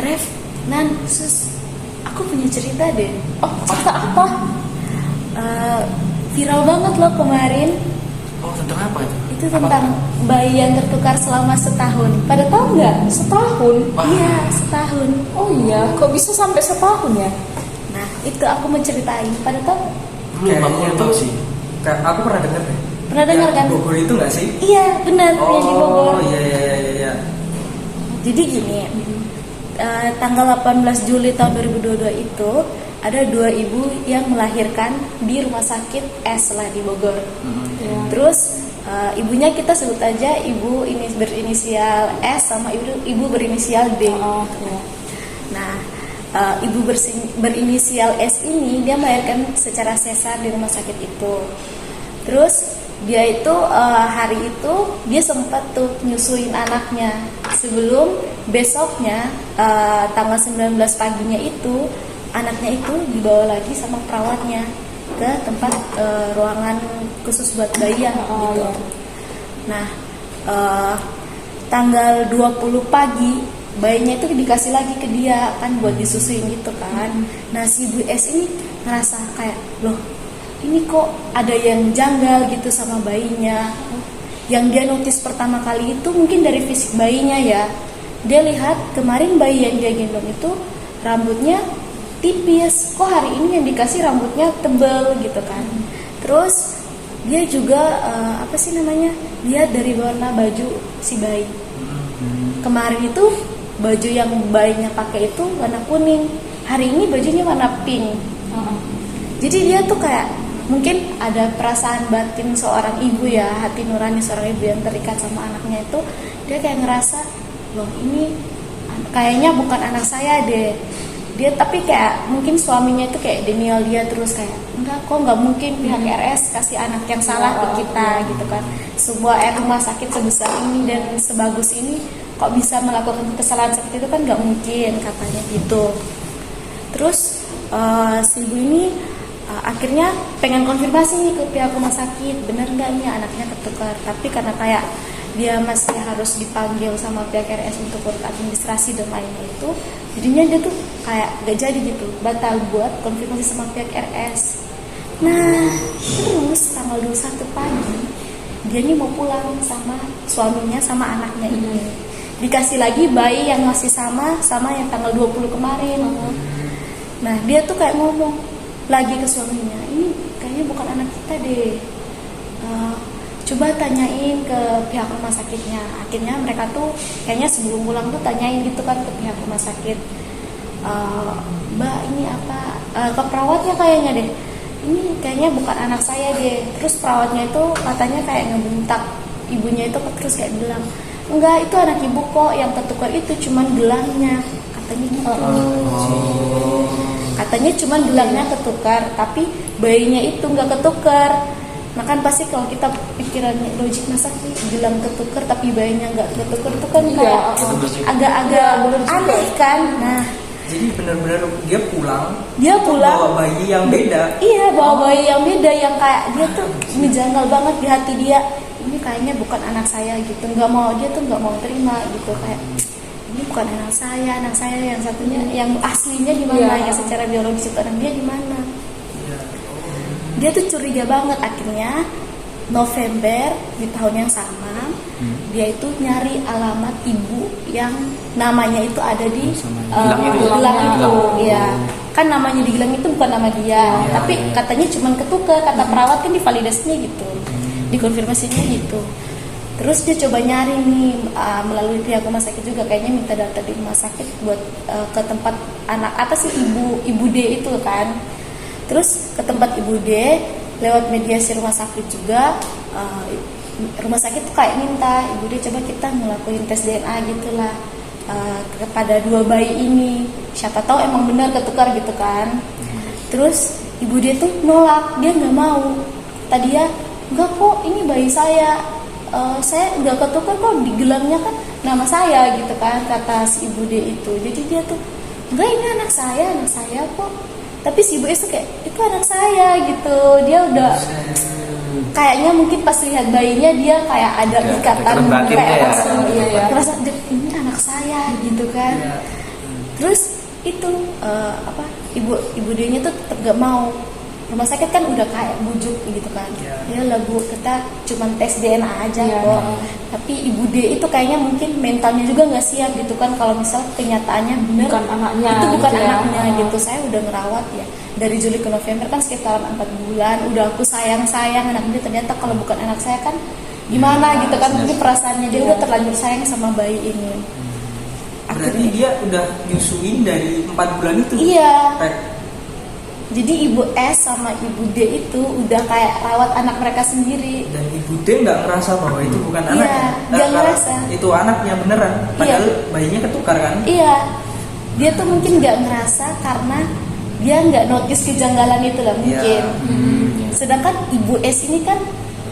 Ref, Nan, Sus, aku punya cerita deh. Oh, cerita apa? Viral banget loh kemarin. Oh, tentang apa itu? Itu tentang bayi yang tertukar selama setahun. Pada tahu nggak? Setahun? Iya, setahun. Oh iya, kok bisa sampai setahun ya? Nah, itu aku menceritain. Pada tahu? Belum, aku Kayaknya belum tahu tuh, sih. Aku pernah dengar deh. Pernah dengar kan? Yang di Bogor itu nggak sih? Iya, benar. Yang di Bogor. Oh iya. Jadi gini, tanggal 18 Juli tahun 2022 itu ada 2 ibu yang melahirkan di rumah sakit S lah di Bogor. Ya. Terus ibunya kita sebut aja ibu ini berinisial S sama ibu berinisial D. Oh, ya. Nah, ibu berinisial S ini dia melahirkan secara sesar di rumah sakit itu. Terus dia itu hari itu dia sempat tuh nyusuin anaknya sebelum besoknya tanggal 19 paginya itu anaknya itu dibawa lagi sama perawatnya ke tempat ruangan khusus buat bayi gitu. Ya. Nah, tanggal 20 pagi bayinya itu dikasih lagi ke dia kan buat disusuin gitu kan. Nah, si Bu S ini ngerasa kayak, loh ini kok ada yang janggal gitu sama bayinya. Yang dia notice pertama kali itu mungkin dari fisik bayinya ya. Dia lihat kemarin bayi yang dia gendong itu rambutnya tipis, kok hari ini yang dikasih rambutnya tebal gitu kan. Terus dia juga lihat dari warna baju si bayi. Kemarin itu baju yang bayinya pakai itu warna kuning, hari ini bajunya warna pink. Jadi dia tuh kayak mungkin ada perasaan batin seorang ibu ya, hati nurani seorang ibu yang terikat sama anaknya itu. Dia kayak ngerasa, loh ini kayaknya bukan anak saya deh. Dia tapi kayak mungkin suaminya itu kayak denial dia terus kayak enggak kok, nggak mungkin pihak RS kasih anak yang salah ke kita gitu kan. Sebuah rumah sakit sebesar ini dan sebagus ini kok bisa melakukan kesalahan seperti itu kan nggak mungkin katanya gitu. Terus si ibu ini akhirnya pengen konfirmasi nih ke pihak rumah sakit, bener nggak nih anaknya tertukar. Tapi karena kayak dia masih harus dipanggil sama pihak RS untuk urut administrasi dan lainnya itu, jadinya dia tuh kayak gak jadi gitu, batal buat konfirmasi sama pihak RS. Nah, terus tanggal 21 pagi dia nih mau pulang sama suaminya sama anaknya ini. Dikasih lagi bayi yang masih sama yang tanggal 20 kemarin. Nah, dia tuh kayak ngomong lagi ke suaminya, ini kayaknya bukan anak kita deh. Coba tanyain ke pihak rumah sakitnya. Akhirnya mereka tuh kayaknya sebelum pulang tuh tanyain gitu kan ke pihak rumah sakit, Mbak ini apa, ke perawatnya kayaknya deh, ini kayaknya bukan anak saya deh. Terus perawatnya itu katanya kayak ngebentak ibunya itu, terus kayak bilang, enggak, itu anak ibu kok, yang ketukar itu cuman gelangnya, katanya gitu. Katanya cuman gelangnya ketukar, tapi bayinya itu nggak ketukar. Nah kan pasti kalau kita pikirannya logik, masa sih gelang ketukar tapi bayinya nggak ketukar, itu kan kayak agak-agak aneh kan. Nah, Jadi benar-benar dia pulang bawa bayi yang beda. Iya, bawa bayi yang beda, yang kayak dia tuh menjanggal banget di hati dia. Ini kayaknya bukan anak saya gitu, dia tuh nggak mau terima gitu, kayak ini bukan anak saya yang satunya, yang aslinya di mana, yang secara biologis itu anak dia di mana. Dia tuh curiga banget. Akhirnya November di tahun yang sama dia itu nyari alamat ibu yang namanya itu ada di gelang itu. Ya, kan namanya di gelang itu bukan nama dia, tapi katanya cuma ketukar, kata perawat kan divalidasinya gitu, dikonfirmasinya gitu. Terus dia coba nyari nih melalui pihak rumah sakit juga, kayaknya minta data di rumah sakit buat ke tempat anak apa sih ibu D itu kan. Terus ke tempat ibu D lewat mediasi rumah sakit juga. Rumah sakit tuh kayak minta ibu D coba kita ngelakuin tes DNA gitulah kepada 2 bayi ini, siapa tahu emang benar ketukar gitu kan. Terus ibu D tuh nolak, dia nggak mau. Tadi ya enggak kok, ini bayi saya nggak ketukar kok, di gelangnya kan nama saya gitu kan, kata si ibu D itu. Jadi dia tuh enggak, ini anak saya kok. Tapi si ibu S tuh kayak, itu anak saya gitu. Dia udah kayaknya mungkin pas lihat bayinya dia kayak ada ikatan kayak langsung, ngerasa ini anak saya gitu kan. Terus itu ibu dianya tuh tetap gak mau. Rumah sakit kan udah kayak bujuk gitu kan, ya lah bu, kita cuman tes DNA aja kok. Tapi ibu D itu kayaknya mungkin mentalnya juga nggak siap gitu kan, kalau misal kenyataannya benar Bukan anaknya, itu bukan gitu ya. anaknya gitu. Saya udah ngerawat ya dari Juli ke November kan sekitar 4 bulan, udah aku sayang anak ini, ternyata kalau bukan anak saya kan gimana gitu kan, mungkin perasaannya dia udah terlanjur sayang sama bayi ini. Berarti dia udah nyusuin dari 4 bulan itu. Iya. Rek. Jadi ibu S sama ibu D itu udah kayak rawat anak mereka sendiri. Dan ibu D nggak ngerasa bahwa itu bukan anaknya. Iya, nggak ngerasa. Itu anaknya beneran. Padahal bayinya ketukar kan? Iya, dia tuh mungkin nggak ngerasa karena dia nggak notice kejanggalan itu lah mungkin. Sedangkan ibu S ini kan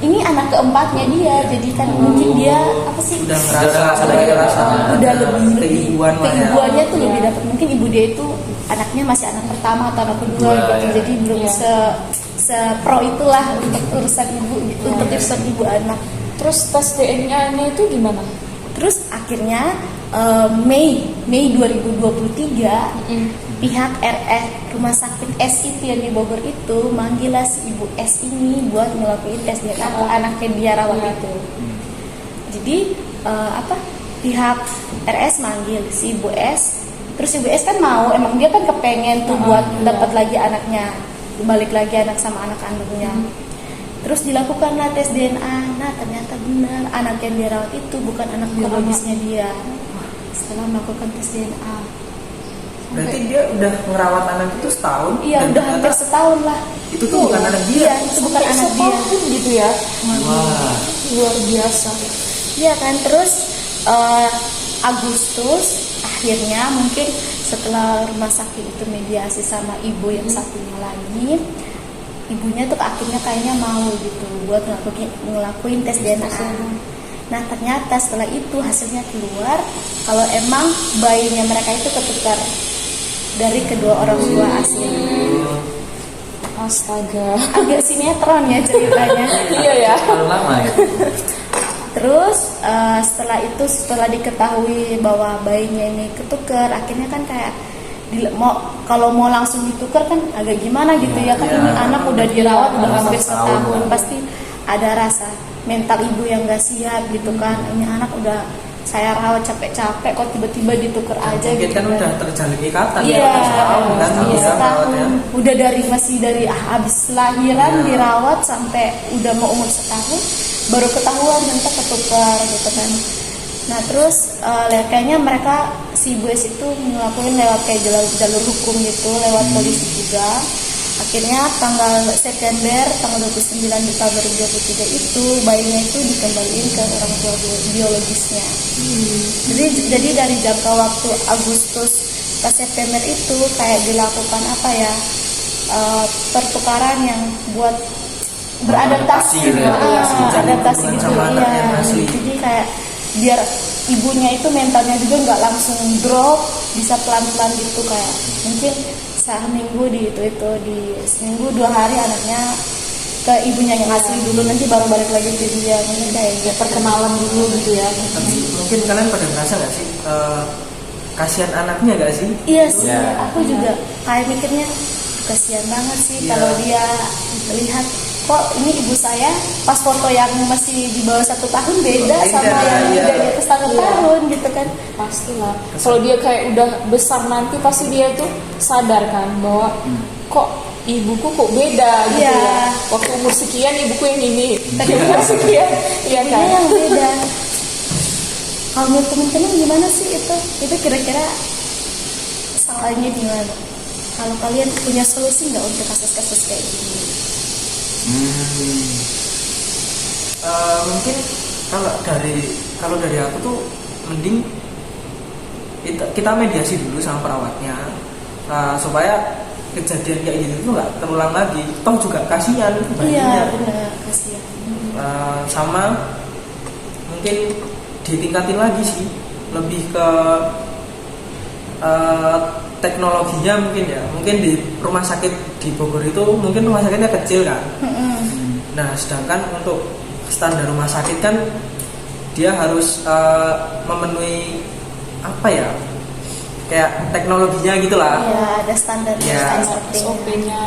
ini anak keempatnya dia, jadi kan mungkin dia apa sih? Udah ngerasa, udah lebih keibuannya tuh lebih dapat. Mungkin ibu dia itu anaknya masih anak pertama atau anak kedua gitu, jadi belum se pro itulah untuk urusan ibu anak. Terus tes DNA-nya itu gimana? Terus akhirnya Mei 2023 pihak RS Rumah Sakit S itu yang di Bogor itu manggillah si ibu S ini buat ngelakuin tes DNA ke anaknya dia rawat itu. Jadi pihak RS manggil si ibu S, terus ibu S kan mau, emang dia kan kepengen tuh buat dapat lagi anaknya, balik lagi anak sama anak kandungnya. Terus dilakukanlah tes DNA, nah ternyata benar anak yang dia rawat itu bukan anak biologisnya dia. Setelah melakukan tes DNA, berarti dia udah ngerawat anak itu setahun. iya udah hampir setahun lah. Itu tuh bukan anak dia. Iya, itu bukan anak dia. Setahun gitu ya. Wah. Luar biasa. Iya kan, terus Agustus akhirnya mungkin setelah rumah sakit itu mediasi sama ibu yang satunya lagi, ibunya tuh akhirnya kayaknya mau gitu buat ngelakuin tes DNA. Nah ternyata setelah itu hasilnya keluar kalau emang bayinya mereka itu ketukar dari kedua orang tua asli. Astaga. Agak sinetron ya ceritanya. Iya ya. Terlalu lama gitu. Terus setelah diketahui bahwa bayinya ini ketukar, akhirnya kan kayak kalau mau langsung ditukar kan agak gimana gitu ya kan, ini anak udah dirawat udah hampir setahun, pasti ada rasa mental ibu yang gak siap gitu kan, ini anak udah saya rawat capek-capek kok tiba-tiba ditukar aja Mungkin gitu kan udah terjalin ikatan iya, setahun kan, iya setahun ya. udah dari habis lahiran dirawat sampai udah mau umur setahun baru ketahuan ternyata ketukar gitu kan. Nah terus kayaknya mereka si ibu S itu ngelakuin lewat kayak jalur hukum gitu, lewat polisi juga. Akhirnya tanggal September tanggal 29 di tahun 2023 itu bayinya itu dikembaliin ke orang tua biologisnya. Jadi dari jangka waktu Agustus ke September itu kayak dilakukan pertukaran yang buat beradaptasi gitu, adaptasi gitu iya. Jadi kayak biar ibunya itu mentalnya juga nggak langsung drop, bisa pelan-pelan gitu, kayak mungkin seminggu di seminggu 2 hari anaknya ke ibunya yang asli dulu, nanti baru balik lagi ke dia, mungkin kayak gitu, perkenalan dulu gitu ya. Tapi mungkin kalian pada merasa nggak sih kasihan anaknya nggak sih? Iya sih, aku juga kayak mikirnya kasihan banget sih kalau dia melihat kok ini ibu saya pas foto yang masih di bawah 1 tahun beda sama yang udah di atas 1 tahun gitu kan. Pastilah. Kalau dia kayak udah besar nanti pasti dia tuh sadar kan bahwa kok ibuku kok beda gitu ya. Waktu umur sekian ibuku yang ini, tapi umur sekian iya kan. Ini yang beda. Kalau menurut teman-teman gimana sih itu? Itu kira-kira salahnya di mana? Kalau kalian punya solusi nggak untuk kasus-kasus kayak gini? Mungkin kalau dari aku tuh mending kita mediasi dulu sama perawatnya, supaya kejadian kayak gini tuh nggak terulang lagi. Toh juga kasihan bayinya. Iya benar, kasihan. Sama mungkin ditingkatin lagi sih, lebih ke teknologinya mungkin di rumah sakit di Bogor itu mungkin rumah sakitnya kecil kan. Nah sedangkan untuk standar rumah sakit kan dia harus memenuhi kayak teknologinya gitulah. Iya, ada standar Iya. seperti SOP-nya.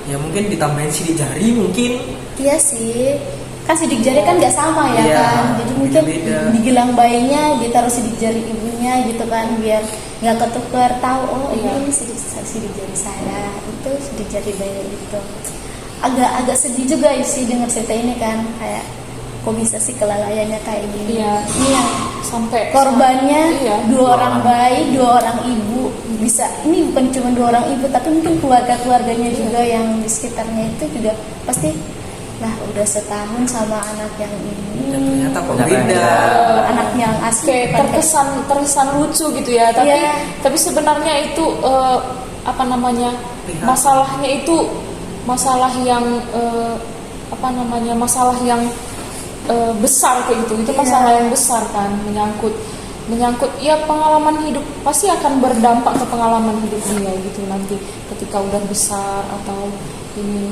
Ya mungkin ditambahin sidik jari mungkin. Iya sih, kan sidik jari kan nggak sama ya Iya, kan, jadi mungkin beda-beda. di gelang bayinya ditaruh sidik jari ibunya gitu kan, biar nggak ketukar, tahu oh Iya. ini sidik jari saya, itu sidik jari bayi gitu. Agak sedih juga sih dengar cerita ini kan, kayak kok bisa sih kelalaiannya kayak gini. Iya. Ini yang Sampai korbannya Iya. dua orang bayi, dua orang ibu, bisa ini bukan cuma dua orang ibu tapi mungkin keluarganya juga yang di sekitarnya itu juga pasti lah udah setahun sama anak yang ini, Dan ternyata kok Ternyata beda. anak yang asli kayak bukan terkesan lucu gitu ya, tapi Iya. tapi sebenarnya itu apa namanya, Lihat. masalahnya itu masalah yang masalah yang besar kayak gitu. Itu Iya. masalah yang besar kan, menyangkut ya pengalaman hidup, pasti akan berdampak ke pengalaman hidup dia gitu nanti ketika udah besar atau ini.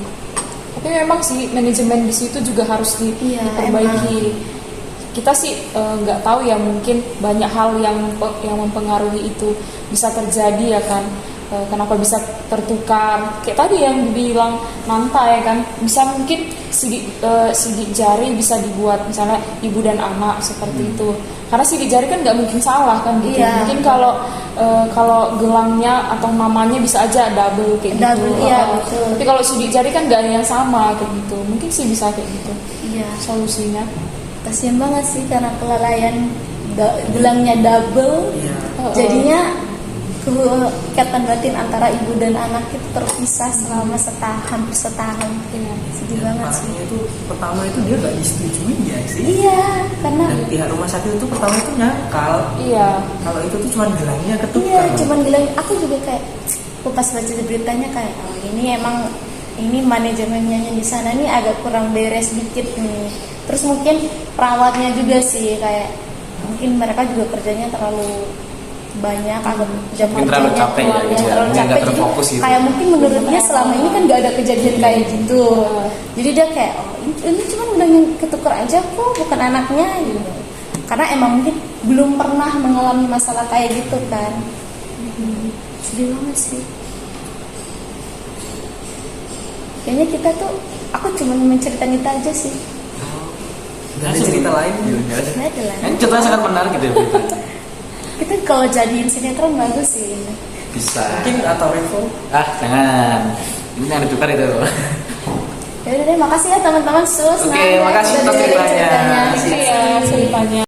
Tapi memang sih manajemen di situ juga harus Iya, diperbaiki. Kita sih nggak tahu ya, mungkin banyak hal yang mempengaruhi itu bisa terjadi ya kan. Kenapa bisa tertukar kayak tadi yang dibilang Nanta ya kan, bisa mungkin sidik jari bisa dibuat misalnya ibu dan anak seperti itu, karena sidik jari kan nggak mungkin salah kan gitu. Iya. Mungkin kalau gelangnya atau namanya bisa aja double kayak Double, gitu. iya, betul. Tapi kalau sidik jari kan nggak yang sama kayak gitu, mungkin sih bisa kayak gitu iya. solusinya. Kasian banget sih karena kelalaian gelangnya double, Iya. jadinya ikatan batin antara ibu dan anak itu terpisah selama hampir setahun. Iya. Sedih Dan banget sih. parahnya itu pertama itu dia nggak disetujui ya sih. Iya, karena Dan pihak rumah sakit itu pertama itu nyangkal Iya. kalau itu tuh cuma gelangnya ketukar. iya, cuman bilang aku juga kayak aku pas baca beritanya kayak oh ini emang ini manajemennya di sana nih agak kurang beres dikit nih. Terus mungkin perawatnya juga sih kayak mungkin mereka juga kerjanya terlalu banyak, agak jam Mungkin terlalu kerjanya capek ya, keluarnya gitu ya. terlalu Mungkin nggak capek, jadi terfokus gitu. kayak mungkin menurut dia selama ini kan nggak ada kejadian kayak gitu, jadi dia kayak oh ini cuma udah ketukar aja kok, bukan anaknya gitu, karena emang mungkin belum pernah mengalami masalah kayak gitu kan. Sedih banget sih. Kayaknya kita tuh, aku cuma menceritakan itu aja sih. Gak ada cerita lain. Iya, Nggak ada lah. Kan ceritanya sangat menarik gitu ya, beritanya. Kita kalau jadiin sinetron bagus sih. Bisa. Mungkin atau Revo. Jangan. Ini jangan ditukar itu. Ya udah deh, makasih ya teman-teman sus. Oke, makasih udah atas dengerin ceritanya. ceritanya. Iya, ceritanya.